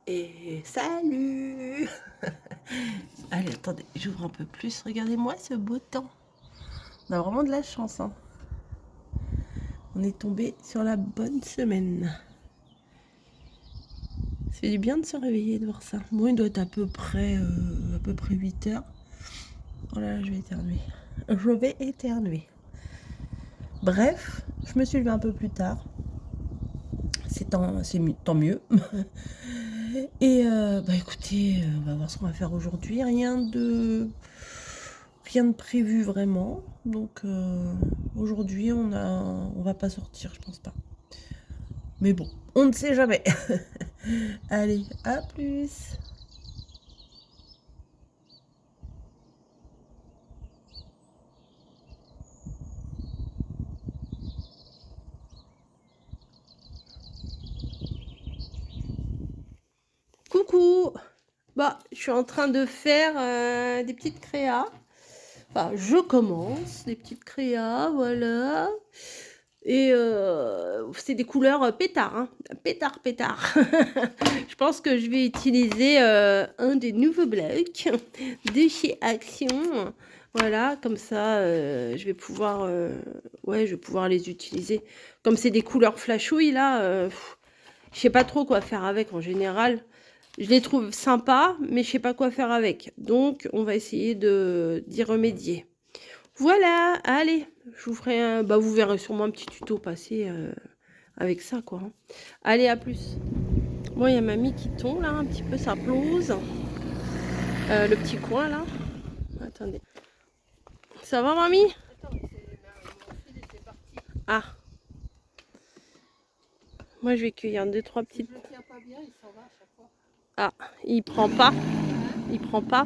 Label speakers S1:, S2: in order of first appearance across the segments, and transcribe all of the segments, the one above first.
S1: Et salut. Allez, attendez, j'ouvre un peu plus. Regardez-moi ce beau temps. On a vraiment de la chance, hein. On est tombé sur la bonne semaine. Ça fait du bien de se réveiller de voir ça. Bon, il doit être à peu près 8 heures. Oh là là, je vais éternuer. Je vais éternuer. Bref, je me suis levée un peu plus tard. C'est tant mieux. Et bah écoutez, on va voir ce qu'on va faire aujourd'hui. Rien de prévu vraiment. Donc aujourd'hui, on va pas sortir, je pense pas. Mais bon, on ne sait jamais. Allez, à plus. Coucou. Bah, je suis en train de faire des petites créas. Enfin, je commence des petites créas, voilà. Et c'est des couleurs pétard, hein. Pétard. Je pense que je vais utiliser un des nouveaux blocs de chez Action. Voilà, comme ça, je vais pouvoir, ouais, je vais pouvoir les utiliser. Comme c'est des couleurs flashouilles, là, je sais pas trop quoi faire avec en général. Je les trouve sympas, mais je sais pas quoi faire avec. Donc, on va essayer d'y remédier. Voilà, allez, je vous ferai un... Bah, vous verrez sûrement un petit tuto passer avec ça, quoi. Allez, à plus. Bon, il y a mamie qui tombe, là, un petit peu, ça plose. Le petit coin, là. Attendez. Ça va, mamie? Ah. Moi, je vais cueillir 2-3 petites... Ah, il prend pas. Il prend pas.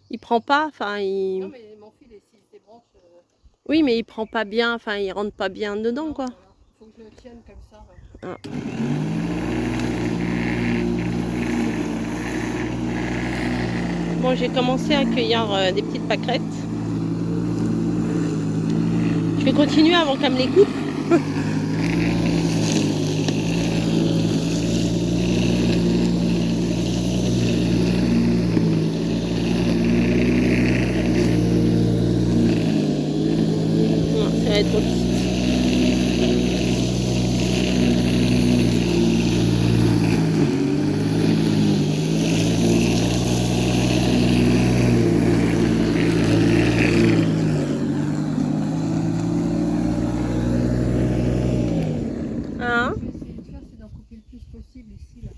S1: Il prend pas, enfin, il...
S2: Non, mais mon fil, s'il débranche...
S1: Oui, mais il prend pas bien, enfin, il rentre pas bien dedans,
S2: non,
S1: quoi.
S2: Voilà. Faut que je le tienne comme ça.
S1: Ah. Bon, j'ai commencé à cueillir des petites pâquerettes. Je vais continuer avant qu'elle me les coupe. Non, ça va être trop petit. Hein?
S2: Ce que je vais essayer de faire, c'est d'en couper le plus possible ici, là.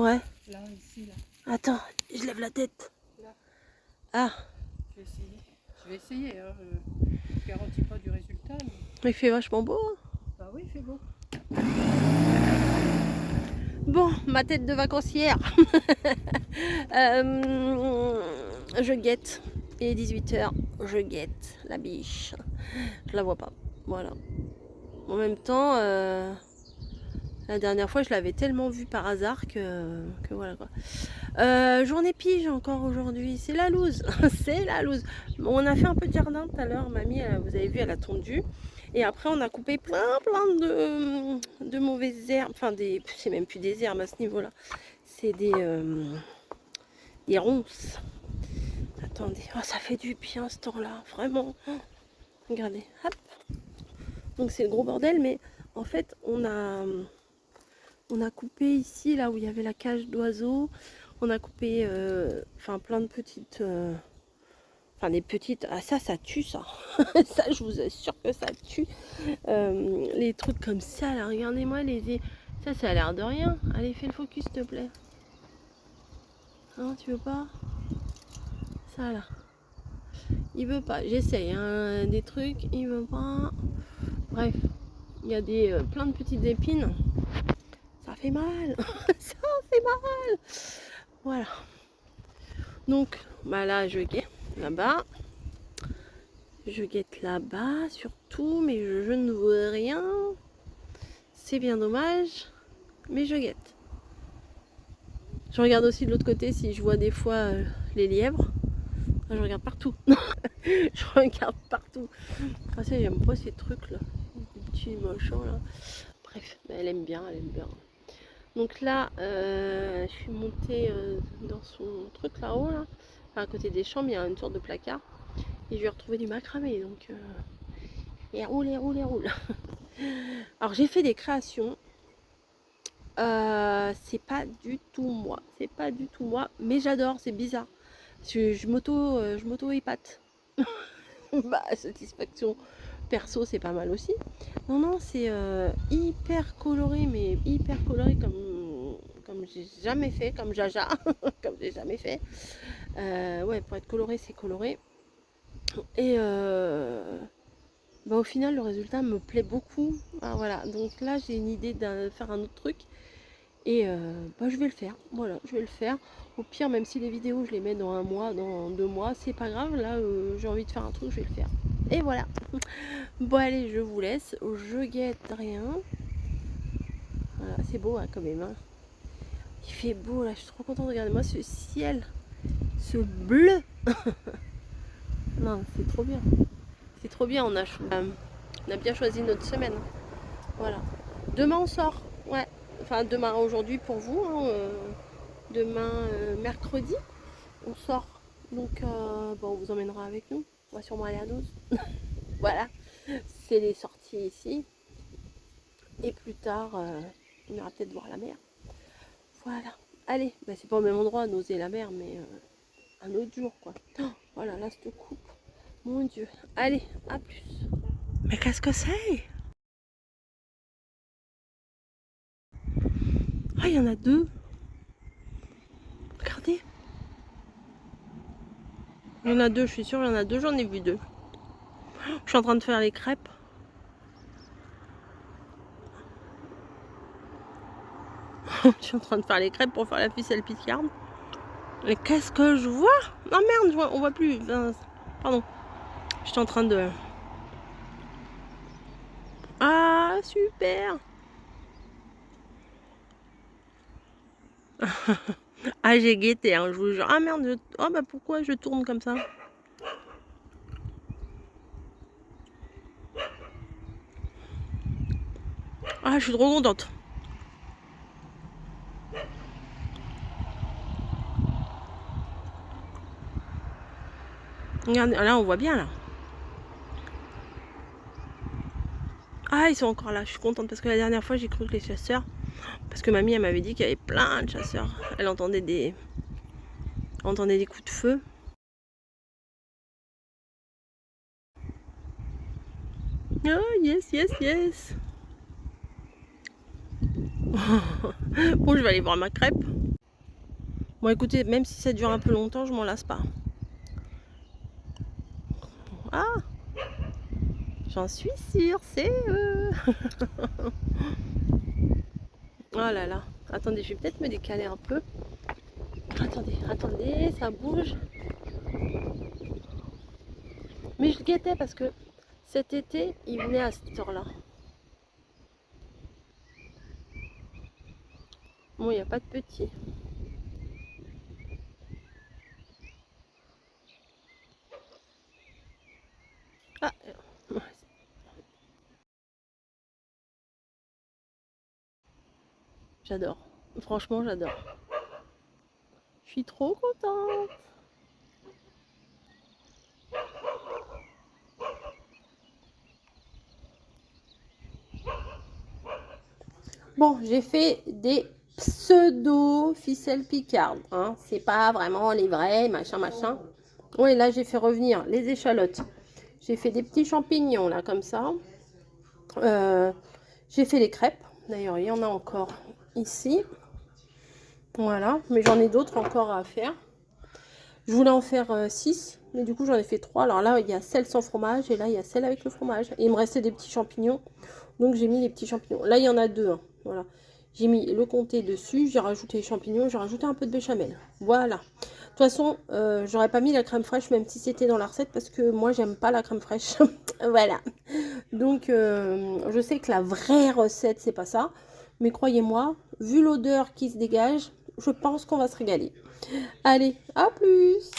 S1: Ouais.
S2: Là, ici, là.
S1: Attends, je lève la tête.
S2: Là.
S1: Ah.
S2: Je vais essayer. Je vais essayer, hein. Je ne garantis pas du résultat, mais...
S1: Il fait vachement beau. Hein.
S2: Bah oui, il fait beau.
S1: Bon, ma tête de vacancière. Je guette. Il est 18h. Je guette la biche. Je la vois pas. Voilà. En même temps, la dernière fois, je l'avais tellement vue par hasard que voilà quoi. Journée pige encore aujourd'hui. C'est la loose. C'est la loose. On a fait un peu de jardin tout à l'heure. Mamie, vous avez vu, elle a tondu. Et après, on a coupé plein de mauvaises herbes. Enfin, c'est même plus des herbes à ce niveau-là. C'est des ronces. Attendez. Oh, ça fait du bien ce temps-là. Vraiment. Oh, regardez. Hop. Donc, c'est le gros bordel. Mais en fait, on a coupé ici, là où il y avait la cage d'oiseaux. On a coupé enfin, plein de petites... Enfin, des petites... Ah, ça tue, ça. Ça, je vous assure que ça tue. Les trucs comme ça, là, regardez-moi les... Ça a l'air de rien. Allez, fais le focus, s'il te plaît. Non, tu veux pas? Ça, là. Il veut pas. J'essaye, hein, des trucs. Il veut pas. Bref. Il y a plein de petites épines. Ça fait mal. Ça fait mal. Voilà. Donc, bah là, je guette là-bas. Je guette là-bas, surtout, mais je ne vois rien. C'est bien dommage, mais je guette. Je regarde aussi de l'autre côté si je vois des fois les lièvres. Enfin, je regarde partout. Je regarde partout. Ah, ça, j'aime pas ces trucs là. Des petits machins là. Bref, mais elle aime bien, elle aime bien. Donc là, je suis montée dans son truc là-haut, là. Enfin, à côté des chambres, il y a une sorte de placard. Et je vais retrouver du macramé. Donc, et roule, et roule, et roule. Alors, j'ai fait des créations. C'est pas du tout moi. C'est pas du tout moi. Mais j'adore, c'est bizarre. Je m'auto-épate. Bah, satisfaction perso, c'est pas mal aussi. Non, non, c'est hyper coloré, mais hyper coloré comme j'ai jamais fait, comme Jaja, comme j'ai jamais fait. Ouais, pour être coloré, c'est coloré. Et bah, au final, le résultat me plaît beaucoup. Ah, voilà, donc là, j'ai une idée de faire un autre truc. Et bah, je vais le faire. Voilà, je vais le faire. Au pire, même si les vidéos, je les mets dans 1 mois, dans 2 mois, c'est pas grave. Là, j'ai envie de faire un truc, je vais le faire. Et voilà. Bon, allez, je vous laisse. Je guette rien. Voilà, c'est beau hein, quand même. Hein. Il fait beau là, je suis trop contente. Regardez-moi ce ciel. Ce bleu. Non, c'est trop bien. C'est trop bien. On a bien choisi notre semaine. Voilà. Demain, on sort. Ouais. Enfin, demain, aujourd'hui pour vous. Hein, demain, mercredi, on sort. Donc, bon, on vous emmènera avec nous. On va sûrement aller à Noz. Voilà. C'est les sorties ici. Et plus tard, on ira peut-être voir la mer. Voilà. Allez, bah, c'est pas au même endroit, Noz et la mer, mais un autre jour, quoi. Oh, voilà, là, cette coupe. Mon Dieu. Allez, à plus. Mais qu'est-ce que c'est? Ah, il y en a 2. Regardez. Il y en a 2, je suis sûre, il y en a 2, j'en ai vu 2. Je suis en train de faire les crêpes. Je suis en train de faire les crêpes pour faire la ficelle picarde. Et qu'est-ce que je vois? Ah merde, on voit plus. Pardon. Je suis en train de... Ah, super. Ah, j'ai guetté, hein, je vous jure. Ah merde, oh bah pourquoi je tourne comme ça? Ah, je suis trop contente. Regardez, là on voit bien là. Ah, ils sont encore là, je suis contente parce que la dernière fois j'ai cru que les chasseurs... Parce que mamie elle m'avait dit qu'il y avait plein de chasseurs. Elle entendait des coups de feu. Oh yes, yes, yes. Bon, je vais aller voir ma crêpe. Bon écoutez, même si ça dure un peu longtemps, je m'en lasse pas. Ah, j'en suis sûre, c'est eux. Oh là là. Attendez, je vais peut-être me décaler un peu. Attendez, attendez, ça bouge. Mais je guettais parce que cet été, il venait à cette heure-là. Bon, il n'y a pas de petits. Ah, j'adore. Franchement, j'adore. Je suis trop contente. Bon, j'ai fait des pseudo ficelles picardes. Hein. C'est pas vraiment les vrais, machin, machin. Oui, là, j'ai fait revenir les échalotes. J'ai fait des petits champignons, là, comme ça. J'ai fait les crêpes. D'ailleurs, il y en a encore ici. Voilà, mais j'en ai d'autres encore à faire. Je voulais en faire 6, mais du coup, j'en ai fait 3. Alors là, il y a celle sans fromage et là, il y a celle avec le fromage. Et il me restait des petits champignons, donc j'ai mis les petits champignons. Là, il y en a 2. Hein. Voilà. J'ai mis le comté dessus, j'ai rajouté les champignons, j'ai rajouté un peu de béchamel. Voilà. De toute façon, j'aurais pas mis la crème fraîche, même si c'était dans la recette, parce que moi, j'aime pas la crème fraîche. Voilà. Donc, je sais que la vraie recette, c'est pas ça. Mais croyez-moi, vu l'odeur qui se dégage, je pense qu'on va se régaler. Allez, à plus!